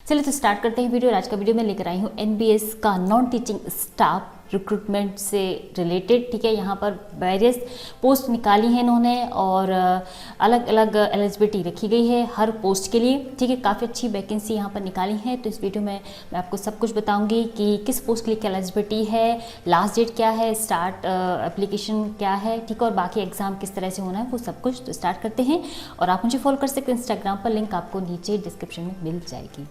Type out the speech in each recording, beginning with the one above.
चलिए तो स्टार्ट करते हैं वीडियो। आज का वीडियो मैं लेकर आई हूँ एनबीएस का नॉन टीचिंग स्टाफ रिक्रूटमेंट से रिलेटेड। ठीक है, यहाँ पर वेरियस पोस्ट निकाली हैं इन्होंने और अलग अलग एलिजिबिलिटी रखी गई है हर पोस्ट के लिए। ठीक है, काफ़ी अच्छी वैकेंसी यहाँ पर निकाली है। तो इस वीडियो में मैं आपको सब कुछ बताऊंगी कि किस पोस्ट के लिए क्या एलिजिबिलिटी है, लास्ट डेट क्या है, स्टार्ट एप्लीकेशन क्या है, ठीक है, और बाकी एग्जाम किस तरह से होना है वो सब कुछ। तो स्टार्ट करते हैं और आप मुझे फॉलो कर सकते हैं इंस्टाग्राम पर, लिंक आपको नीचे डिस्क्रिप्शन में मिल जाएगी।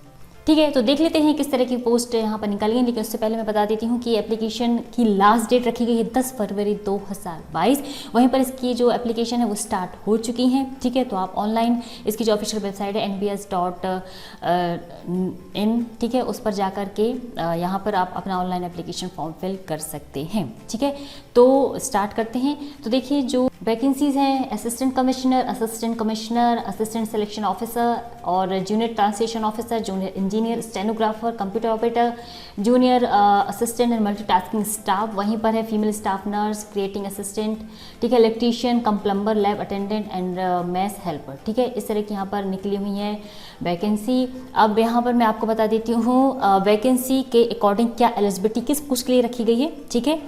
ठीक है, तो देख लेते हैं किस तरह की पोस्ट यहाँ पर निकाली है। लेकिन उससे पहले मैं बता देती हूँ कि एप्लीकेशन की लास्ट डेट रखी गई है 10 फरवरी 2022। वहीं पर इसकी जो एप्लीकेशन है वो स्टार्ट हो चुकी हैं। ठीक है, तो आप ऑनलाइन इसकी जो ऑफिशियल वेबसाइट है nbs.in, ठीक है, उस पर जा कर के यहाँ पर आप अपना ऑनलाइन एप्लीकेशन फॉर्म फिल कर सकते हैं। ठीक है, तो स्टार्ट करते हैं। तो देखिए जो वैकेंसीज हैं, assistant commissioner, assistant selection officer और junior translation officer, junior engineer, stenographer, computer operator, junior assistant and multitasking staff. वहीं पर है female staff nurse, creating assistant, ठीक है, electrician, cum plumber, lab attendant and mess helper. ठीक है, इस तरह की यहाँ पर निकली हुई है वैकेंसी। अब यहाँ पर मैं आपको बता देती हूँ वैकेंसी के अकॉर्डिंग क्या एलिजिबिलिटी किस पोस्ट के लिए रखी गई है। ठीक है,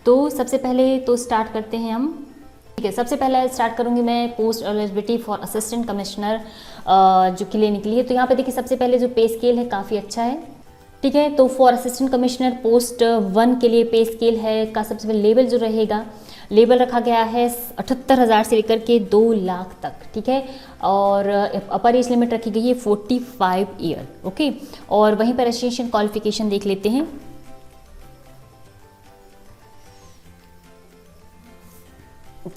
तो सबसे पहले तो स्टार्ट करते हैं हम। ठीक है, सबसे पहले स्टार्ट करूंगी मैं post eligibility for assistant commissioner जो के लिए निकली है। तो यहाँ पे देखिए सबसे पहले जो पे स्केल है काफ़ी अच्छा है। ठीक है, तो फॉर असिस्टेंट कमिश्नर पोस्ट 1 के लिए पे स्केल है का सबसे पहले लेवल जो रहेगा, लेवल रखा गया है 78,000 से लेकर के 2 लाख तक। ठीक है, और अपर एज लिमिट रखी गई है 45 ईयर। ओके, और वहीं पर एजुकेशन क्वालिफिकेशन देख लेते हैं।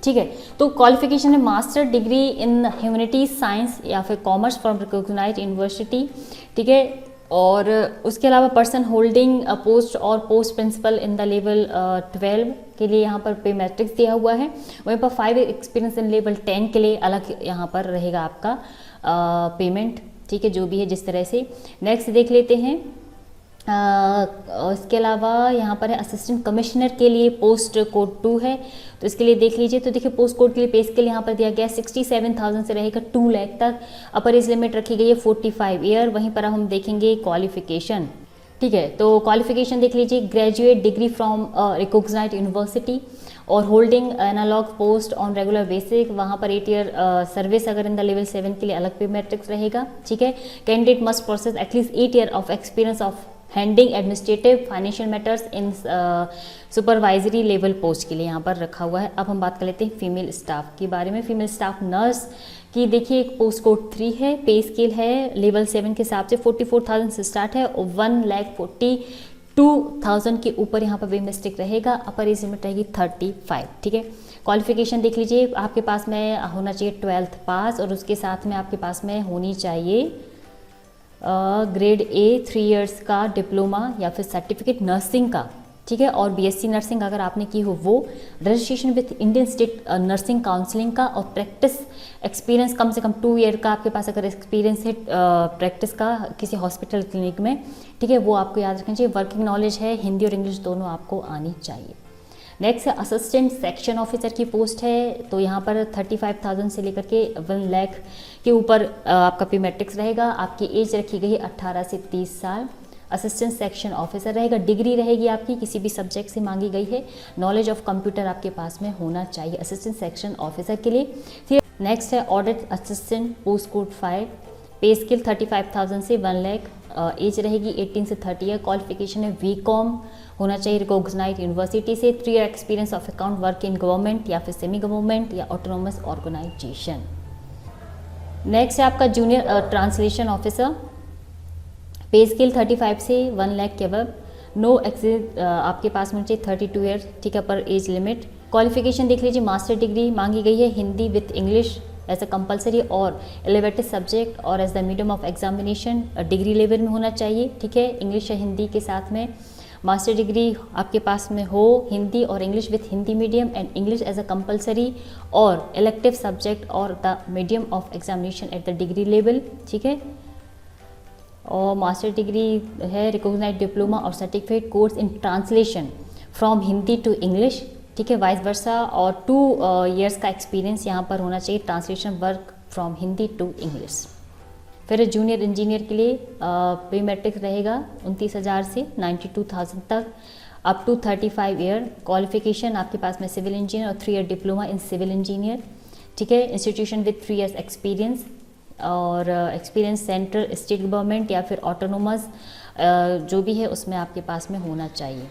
ठीक है, तो क्वालिफिकेशन है master degree in humanities science या फिर कॉमर्स फ्रॉम रिकॉग्नाइज्ड यूनिवर्सिटी। ठीक है, और उसके अलावा पर्सन होल्डिंग पोस्ट और post principal in the level 12 के लिए यहाँ पर पे मैट्रिक्स दिया हुआ है। वहीं पर 5 एक्सपीरियंस इन लेवल 10 के लिए अलग यहाँ पर रहेगा आपका पेमेंट। ठीक है, जो भी है जिस तरह से। नेक्स्ट देख लेते हैं। इसके अलावा यहाँ पर है असिस्टेंट कमिश्नर के लिए पोस्ट कोड 2 है, तो इसके लिए देख लीजिए। तो देखिए पोस्ट कोड के लिए पे स्केल यहाँ पर दिया गया 67,000 से रहेगा 2 लाख तक। अपर एज लिमिट रखी गई है 45 ईयर। वहीं पर हम देखेंगे क्वालिफिकेशन। ठीक है, तो क्वालिफिकेशन देख लीजिए, graduate degree from recognised university और holding analogue post on regular basic. वहाँ पर 8 ईयर सर्विस अगर इन द लेवल 7 के लिए अलग पे मैट्रिक्स रहेगा। ठीक है, candidate must process at least 8 year of experience of handing administrative financial matters in supervisory level post के लिए यहाँ पर रखा हुआ है। अब हम बात कर लेते हैं फीमेल स्टाफ के बारे में। फीमेल स्टाफ नर्स की देखिए एक पोस्ट कोड 3 है, पे स्केल है लेवल 7 के हिसाब से 44,000 से स्टार्ट है और 1,42,000 के ऊपर यहाँ पर बेमिस्टेक रहेगा। अपर एज लिमिट रहेगी 35। ठीक है, क्वालिफिकेशन देख लीजिए, आपके पास में होना चाहिए 12th पास और उसके साथ में आपके पास में होनी चाहिए ग्रेड A 3 इयर्स का डिप्लोमा या फिर सर्टिफिकेट नर्सिंग का। ठीक है, और बीएससी नर्सिंग अगर आपने की हो वो, registration with Indian state nursing counselling का और प्रैक्टिस एक्सपीरियंस कम से कम 2 ईयर का आपके पास अगर एक्सपीरियंस है प्रैक्टिस का किसी हॉस्पिटल क्लिनिक में। ठीक है, वो आपको याद रखना चाहिए। वर्किंग नॉलेज है हिंदी और इंग्लिश दोनों आपको आनी चाहिए। नेक्स्ट असिस्टेंट सेक्शन ऑफिसर की पोस्ट है, तो यहाँ पर 35,000 से लेकर के 1 लाख के ऊपर आपका पे मैट्रिक्स रहेगा। आपकी एज रखी गई है 18 से 30 साल। असिस्टेंट सेक्शन ऑफिसर रहेगा, डिग्री रहेगी आपकी किसी भी सब्जेक्ट से मांगी गई है। नॉलेज ऑफ कंप्यूटर आपके पास में होना चाहिए असिस्टेंट सेक्शन ऑफिसर के लिए। फिर नेक्स्ट है ऑडिट असिस्टेंट पोस्ट कोड 5, पे स्केल 35,000 से 1 लाख। एज रहेगी 18 से 30 ईयर। क्वालिफिकेशन है बीकॉम होना चाहिए रिकॉग्नाइज्ड यूनिवर्सिटी से। 3 year experience of account work in government या फिर सेमी गवर्नमेंट या ऑटोनोमस ऑर्गेनाइजेशन। नेक्स्ट है आपका जूनियर ट्रांसलेशन ऑफिसर, पे स्केल 35 से 1 लाख के अबव। नो एक्सीड आपके पास में चाहिए 32 ईयर। ठीक है, पर एज लिमिट। क्वालिफिकेशन देख लीजिए, मास्टर डिग्री मांगी गई है Hindi with English as a compulsory और एलिवेटेड सब्जेक्ट और as the medium of examination degree level में होना चाहिए। ठीक है, इंग्लिश या हिंदी के साथ में मास्टर डिग्री आपके पास में हो हिंदी और English with Hindi medium and English as a compulsory और इलेक्टिव सब्जेक्ट और the medium of examination at the degree level. ठीक है, और मास्टर डिग्री है रिकॉग्नाइज्ड डिप्लोमा और certificate course in translation from Hindi to English. ठीक है, वाइस वर्सा और 2 इयर्स का एक्सपीरियंस यहाँ पर होना चाहिए translation work from Hindi to English. फिर जूनियर इंजीनियर के लिए पे मैट्रिक रहेगा 29,000 से 92,000 तक, अप टू 35 ईयर। क्वालिफिकेशन आपके पास में सिविल इंजीनियर और 3 year diploma in civil engineer, ठीक है। इंस्टीट्यूशन विद 3 ईयर्स एक्सपीरियंस, और एक्सपीरियंस सेंट्रल स्टेट गवर्नमेंट या फिर ऑटोनोमस जो भी है उसमें आपके पास में होना चाहिए।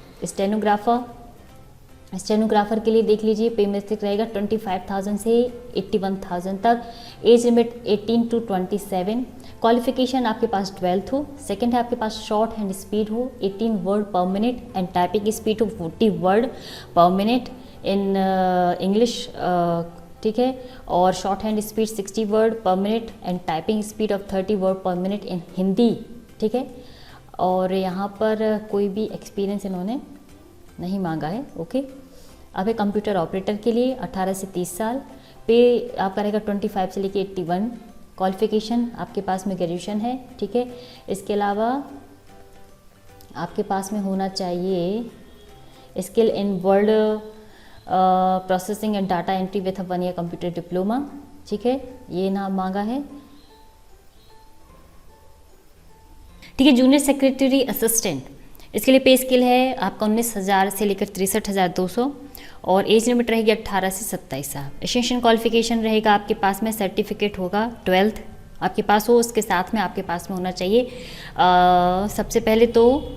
स्टेनोग्राफर के लिए देख लीजिए, पे मैट्रिक रहेगा 25,000 से 81,000 तक, एज लिमिट 18 टू 27। क्वालिफिकेशन आपके पास 12th हो। सेकंड है आपके पास शॉर्ट हैंड स्पीड हो 18 word per minute and typing speed हो 40 word per minute in English, ठीक है। और shorthand speed 60 word per minute and typing speed of 30 word per minute in Hindi, ठीक है। और यहाँ पर कोई भी एक्सपीरियंस इन्होंने नहीं मांगा है, ओके। अब है कंप्यूटर ऑपरेटर के लिए 18 से 30 साल, पे आपका रहेगा 25 से लेके 81। क्वालिफिकेशन आपके पास में ग्रेजुएशन है, ठीक है। इसके अलावा आपके पास में होना चाहिए skill in word processing and data entry with 1 year computer diploma, ठीक है। ये नाम मांगा है, ठीक है। जूनियर सेक्रेटरी असिस्टेंट, इसके लिए पे स्किल है आपका 19,000 से लेकर 63,200 और एज लिमिट रहेगी 18 से 27 साल। एसेंशियल क्वालिफिकेशन रहेगा आपके पास में सर्टिफिकेट होगा 12th आपके पास हो, उसके साथ में आपके पास में होना चाहिए सबसे पहले तो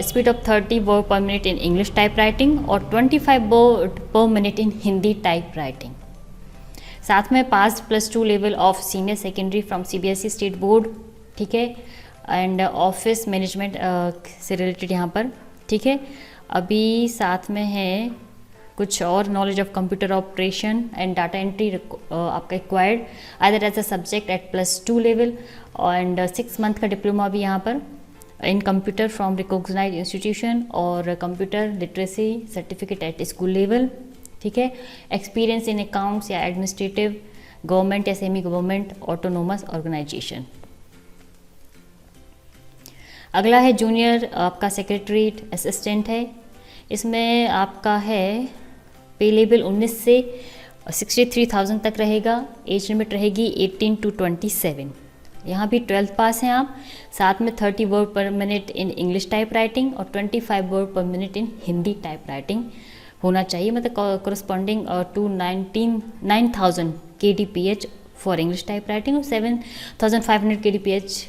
speed of 30 word per minute in English type writing और 25 word per minute in Hindi type writing. साथ में पास +2 level of senior secondary from CBSE state board, ठीक है। एंड ऑफिस मैनेजमेंट से रिलेटेड यहाँ पर, ठीक है। अभी साथ में है कुछ और knowledge of computer operation and data entry आपका required either as a subject at +2 level and 6 month का डिप्लोमा भी यहाँ पर in computer from recognise institution और computer literacy certificate at school level, ठीक है। एक्सपीरियंस इन अकाउंट्स या administrative government या सेमी गवर्नमेंट ऑटोनोमस ऑर्गेनाइजेशन। अगला है जूनियर आपका सेक्रेटरीट असिस्टेंट है, इसमें आपका है पे लेवल 19 से 63,000 तक रहेगा, एज लिमिट रहेगी 18 टू 27। यहाँ भी 12th पास हैं आप, साथ में 30 word per minute in English type writing और 25 word per minute in Hindi type writing होना चाहिए, मतलब corresponding to 9,000 kdph for English type writing और 7,500 kdph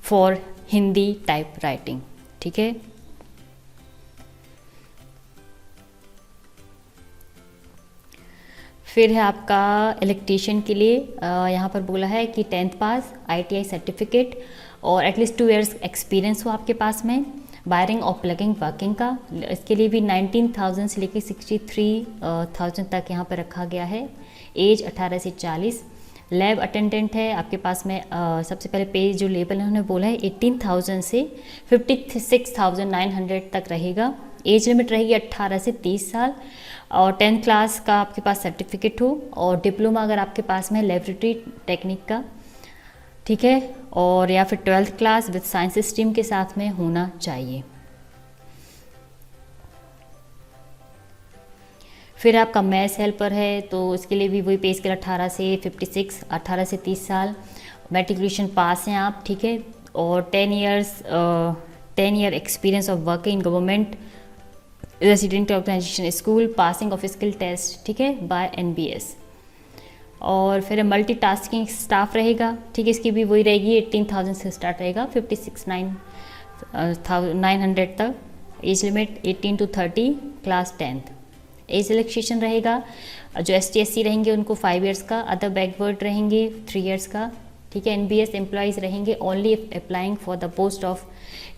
for Hindi type writing, ठीक है। फिर है आपका इलेक्ट्रीशियन के लिए यहाँ पर बोला है कि 10th पास ITI सर्टिफिकेट और एटलीस्ट 2 इयर्स एक्सपीरियंस हो आपके पास में वायरिंग और प्लगिंग वर्किंग का। इसके लिए भी 19,000 से लेकर 63,000 तक यहाँ पर रखा गया है, एज 18 से 40। लैब अटेंडेंट है आपके पास में सबसे पहले पे जो लेवल उन्होंने बोला है 18,000 से 56,900 तक रहेगा, एज लिमिट रहेगी 18 से 30 साल और 10th क्लास का आपके पास सर्टिफिकेट हो और डिप्लोमा अगर आपके पास में लेबोरेटरी टेक्निक का, ठीक है, और या फिर 12th class with science stream के साथ में होना चाहिए। फिर आपका मैथ्स हेल्पर है तो इसके लिए भी वही पे स्केल 18 से 56, 18 से 30 साल, मैट्रिकुलेशन पास हैं आप, ठीक है, और 10 year experience of working in government resident organisation school, passing of skill test, ठीक है, बाय NBS। और फिर मल्टीटास्किंग स्टाफ रहेगा, ठीक है, इसकी भी वही रहेगी 18,000 से स्टार्ट रहेगा 56,900 तक, age limit 18 to 30, class 10th। Age relaxation रहेगा, जो ST/SC रहेंगे उनको 5 इयर्स का, अदर बैकवर्ड रहेंगे 3 इयर्स का, ठीक है। NBS एम्प्लॉयज़ रहेंगे only if applying for the post of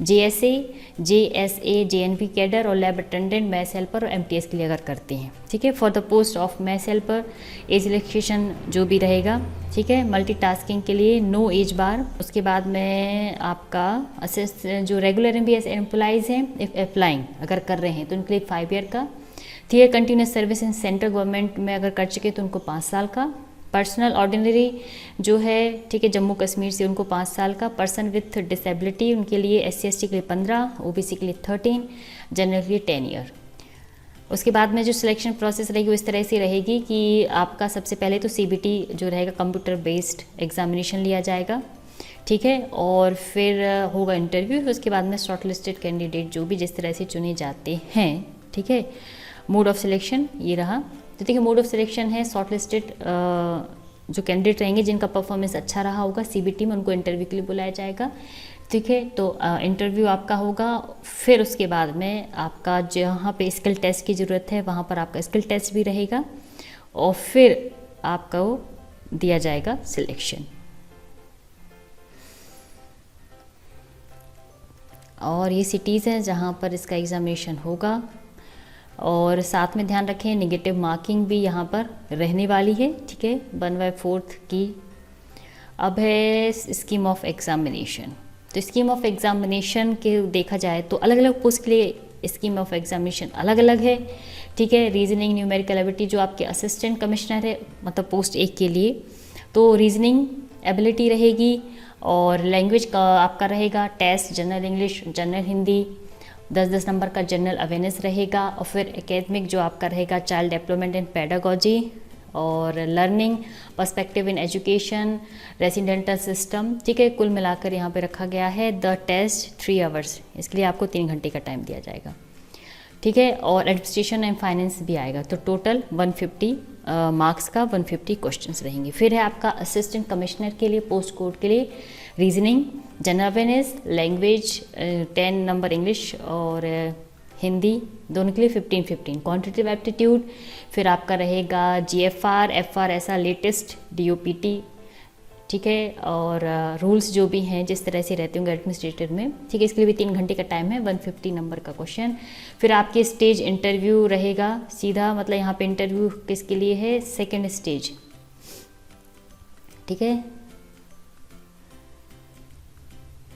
JSA, JSA, JNP cadre और लैब अटेंडेंट, मैथ्स हेल्पर और MTS के लिए अगर करते हैं, ठीक है। For the post of maths helper age relaxation जो भी रहेगा, ठीक है। मल्टीटास्किंग के लिए नो एज बार। उसके बाद में आपका असिस्ट जो रेगुलर MBS एम्प्लॉयज़ हैं इफ अप्लाइंग अगर कर रहे हैं तो उनके लिए 5 ईयर का, 3 year continuous service in central government में अगर कर चुके तो उनको 5 साल का, पर्सनल ऑर्डिनरी जो है, ठीक है, जम्मू कश्मीर से उनको 5 साल का, पर्सन विथ डिसेबिलिटी उनके लिए SC/ST के लिए 15, OBC के लिए 13, जनरल के लिए 10 ईयर। उसके बाद में जो सिलेक्शन प्रोसेस रहेगी वो इस तरह से रहेगी कि आपका सबसे पहले तो CBT जो रहेगा कंप्यूटर बेस्ड एग्जामिनेशन लिया जाएगा, ठीक है। और फिर होगा इंटरव्यू, उसके बाद में शॉर्ट लिस्टेड कैंडिडेट जो भी जिस तरह से चुने जाते हैं, ठीक है। मोड ऑफ सिलेक्शन ये रहा। तो देखिए मोड ऑफ सिलेक्शन है शॉर्ट लिस्टेड जो कैंडिडेट रहेंगे जिनका परफॉर्मेंस अच्छा रहा होगा सीबीटी में, उनको इंटरव्यू के लिए बुलाया जाएगा, ठीक है। तो इंटरव्यू आपका होगा, फिर उसके बाद में आपका जहाँ पे स्किल टेस्ट की ज़रूरत है वहाँ पर आपका स्किल टेस्ट भी रहेगा, और फिर आपका वो दिया जाएगा सिलेक्शन। और ये सिटीज़ हैं जहाँ पर इसका एग्ज़ामिनेशन होगा। और साथ में ध्यान रखें नेगेटिव मार्किंग भी यहाँ पर रहने वाली है, ठीक है, 1/4 की। अब है स्कीम ऑफ एग्ज़ामिनेशन। तो स्कीम ऑफ एग्ज़ामिनेशन के देखा जाए तो अलग अलग पोस्ट के लिए स्कीम ऑफ एग्ज़ामिनेशन अलग अलग है, ठीक है। रीजनिंग न्यूमेरिकल एबिलिटी जो आपके असिस्टेंट कमिश्नर है, मतलब पोस्ट 1 के लिए, तो रीजनिंग एबिलिटी रहेगी, और लैंग्वेज का आपका रहेगा test general English, general Hindi, 10-10 number का जनरल अवेयरनेस रहेगा। और फिर एकेडमिक जो आपका रहेगा चाइल्ड डेवलपमेंट एंड पेडागोजी, और learning perspective in education, residential system, ठीक है। कुल मिलाकर यहाँ पे रखा गया है द टेस्ट 3 आवर्स, इसके लिए आपको 3 घंटे का टाइम दिया जाएगा, ठीक है। और एडमिनिस्ट्रेशन एंड फाइनेंस भी आएगा, तो टोटल 150 मार्क्स का 150 क्वेश्चंस रहेंगे। फिर है आपका असिस्टेंट कमिश्नर के लिए पोस्ट कोड के लिए reasoning, general awareness, language 10 number English और हिंदी दोनों के लिए 15-15, क्वांटिटेटिव एप्टीट्यूड। फिर आपका रहेगा GFR, FR ऐसा लेटेस्ट DOPT, ठीक है। और रूल्स जो भी हैं जिस तरह से रहते होंगे एडमिनिस्ट्रेटर में, ठीक है, इसके लिए भी 3 घंटे का टाइम है, 150 नंबर का क्वेश्चन। फिर आपके स्टेज इंटरव्यू रहेगा सीधा, मतलब यहाँ पे इंटरव्यू किसके लिए है, सेकेंड स्टेज, ठीक है।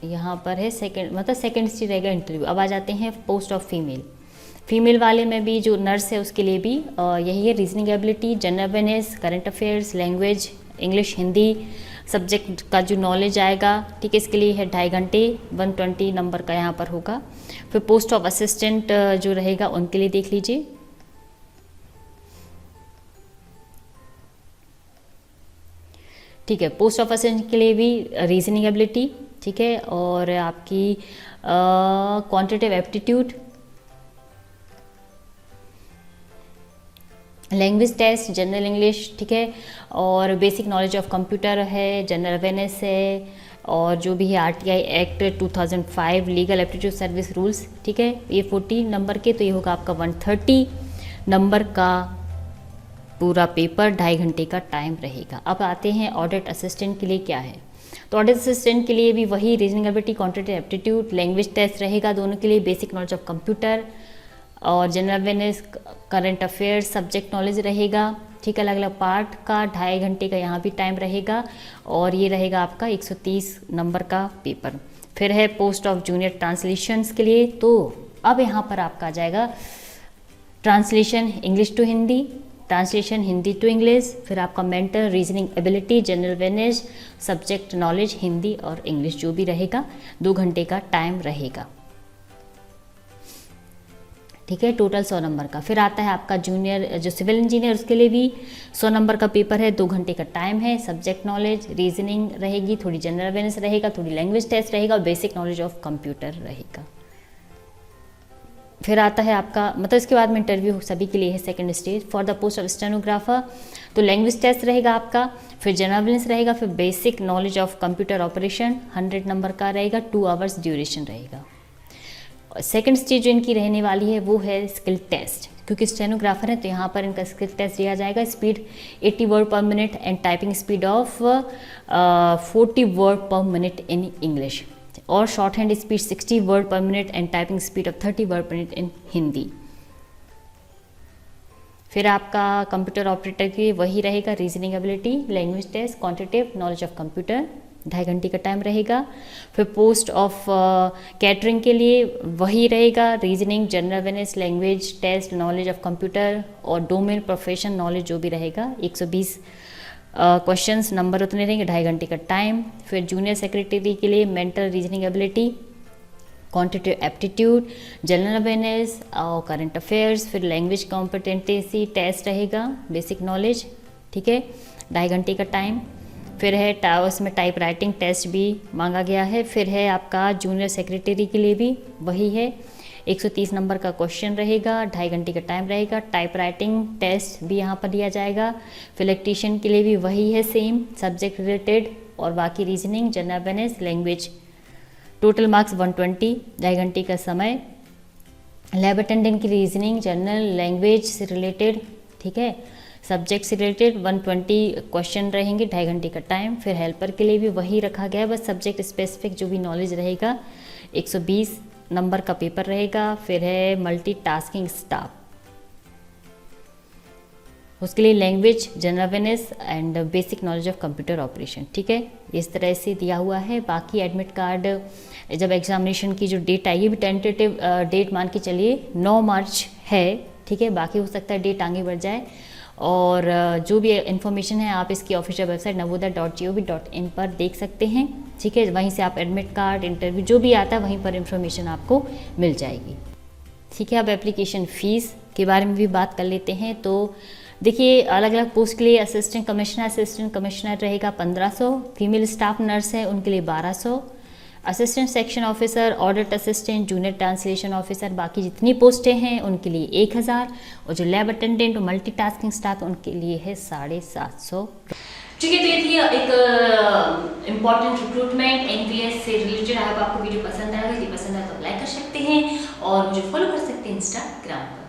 यहाँ पर है सेकेंड, मतलब सेकेंड स्टेज रहेगा इंटरव्यू। अब आ जाते हैं पोस्ट ऑफ फीमेल वाले में भी जो नर्स है उसके लिए भी यही है, reasoning ability, general awareness, current affairs, language English Hindi, subject का जो नॉलेज आएगा, ठीक है, इसके लिए है 2.5 घंटे, 120 नंबर का यहाँ पर होगा। फिर पोस्ट ऑफ असिस्टेंट जो रहेगा उनके लिए देख लीजिए, ठीक है। पोस्ट ऑफ असिस्टेंट के लिए भी रीजनिंग एबिलिटी, ठीक है, और आपकी quantitative aptitude, language test, general English, ठीक है, और बेसिक नॉलेज ऑफ कंप्यूटर है, जनरल अवेयरनेस है, और जो भी है RTI act 2005 legal aptitude service rules, ठीक है, ये 40 नंबर के, तो ये होगा आपका 130 नंबर का पूरा पेपर, 2.5 घंटे का टाइम रहेगा। अब आते हैं ऑडिट असिस्टेंट के लिए क्या है। तो ऑडिट असिस्टेंट के लिए भी वही reasoning ability, quantitative aptitude, language test रहेगा दोनों के लिए, बेसिक नॉलेज ऑफ कंप्यूटर और general awareness, current affairs, subject knowledge रहेगा, ठीक है। अलग अलग पार्ट का 2.5 घंटे का यहाँ भी टाइम रहेगा, और ये रहेगा आपका 130 नंबर का पेपर। फिर है पोस्ट ऑफ जूनियर ट्रांसलेशंस के लिए, तो अब यहाँ पर आपका आ जाएगा translation English to Hindi, translation Hindi to English, फिर आपका mental reasoning ability, general awareness, subject knowledge Hindi और इंग्लिश जो भी रहेगा, 2 घंटे का टाइम रहेगा, ठीक है। टोटल 100 नंबर का। फिर आता है आपका जूनियर जो सिविल इंजीनियर, उसके लिए भी 100 नंबर का पेपर है, 2 घंटे का टाइम है, सब्जेक्ट नॉलेज रीजनिंग रहेगी, थोड़ी जनरल अवेयरनेस रहेगा, थोड़ी लैंग्वेज टेस्ट रहेगा और बेसिक नॉलेज ऑफ कंप्यूटर रहेगा। फिर आता है आपका, मतलब इसके बाद में इंटरव्यू सभी के लिए है second stage for the post of stenographer. तो लैंग्वेज टेस्ट रहेगा आपका, फिर जनरल अवेयरनेस रहेगा, फिर basic knowledge of computer operation 100 number का रहेगा, 2 आवर्स ड्यूरेशन रहेगा। सेकंड स्टेज जो इनकी रहने वाली है वो है स्किल टेस्ट, क्योंकि स्टेनोग्राफर है तो यहाँ पर इनका स्किल टेस्ट दिया जाएगा। Speed 80 word per minute and typing speed of 40 word per minute in English, और shorthand speed 60 word per minute and typing speed of 30 word per minute in Hindi. फिर आपका कंप्यूटर ऑपरेटर के लिए वही रहेगा, reasoning ability, language test, quantitative knowledge of computer, 2.5 घंटे का time रहेगा। फिर पोस्ट ऑफ कैटरिंग के लिए वही रहेगा, reasoning, general awareness, language test, knowledge of computer और डोमेन प्रोफेशन नॉलेज जो भी रहेगा, 120 क्वेश्चंस, नंबर उतने रहेंगे, 2.5 घंटे का टाइम। फिर जूनियर सेक्रेटरी के लिए mental reasoning ability, quantitative aptitude, general awareness और करंट अफेयर्स, फिर लैंग्वेज कॉम्पिटेंसी टेस्ट रहेगा, बेसिक नॉलेज, ठीक है, 2.5 घंटे का टाइम। फिर है उसमें टाइप राइटिंग टेस्ट भी मांगा गया है। फिर है आपका जूनियर सेक्रेटरी के लिए भी वही है, 130 नंबर का क्वेश्चन रहेगा, 2.5 घंटे का टाइम रहेगा। टाइप राइटिंग टेस्ट भी यहाँ पर लिया जाएगा। फिर इलेक्ट्रीशियन के लिए भी वही है, सेम सब्जेक्ट रिलेटेड, और बाकी reasoning, general awareness, language. Total marks 120, 2.5 घंटे का समय। लैब अटेंडेंट की रीजनिंग, जनरल, लैंग्वेज से रिलेटेड, ठीक है, सब्जेक्ट से रिलेटेड 120 क्वेश्चन रहेंगे, 2.5 घंटे का टाइम। फिर हेल्पर के लिए भी वही रखा गया है, बस सब्जेक्ट स्पेसिफिक जो भी नॉलेज रहेगा, 120 नंबर का पेपर रहेगा। फिर है मल्टीटास्किंग स्टाफ, उसके लिए language, general awareness and basic knowledge of computer operation, ठीक है, इस तरह से दिया हुआ है। बाकी एडमिट कार्ड जब एग्जामिनेशन की जो डेट आएगी, भी टेंटेटिव डेट मान के चलिए 9 मार्च है, ठीक है, बाकी हो सकता है डेट आगे बढ़ जाए। और जो भी इन्फॉर्मेशन है आप इसकी ऑफिशियल वेबसाइट navodaya.gov.in पर देख सकते हैं, ठीक है, वहीं से आप एडमिट कार्ड, इंटरव्यू जो भी आता है वहीं पर इन्फॉर्मेशन आपको मिल जाएगी, ठीक है। अब एप्लीकेशन फ़ीस के बारे में भी बात कर लेते हैं। तो देखिए, अलग अलग पोस्ट के लिए असिस्टेंट कमिश्नर रहेगा 1500, फीमेल स्टाफ नर्स है उनके लिए 1200, assistant section officer, audit assistant, junior translation officer, बाकी जितनी पोस्टें हैं उनके लिए 1000, और जो लैब अटेंडेंट और मल्टीटास्किंग स्टाफ उनके लिए है 750। ठीक है, तो ये थी एक इम्पॉर्टेंट रिक्रूटमेंट एनपीएस से रिलेटेड। आपको वीडियो पसंद आएगा, यदि पसंद आए तो लाइक कर सकते हैं और मुझे फॉलो कर सकते हैं इंस्टाग्राम पर।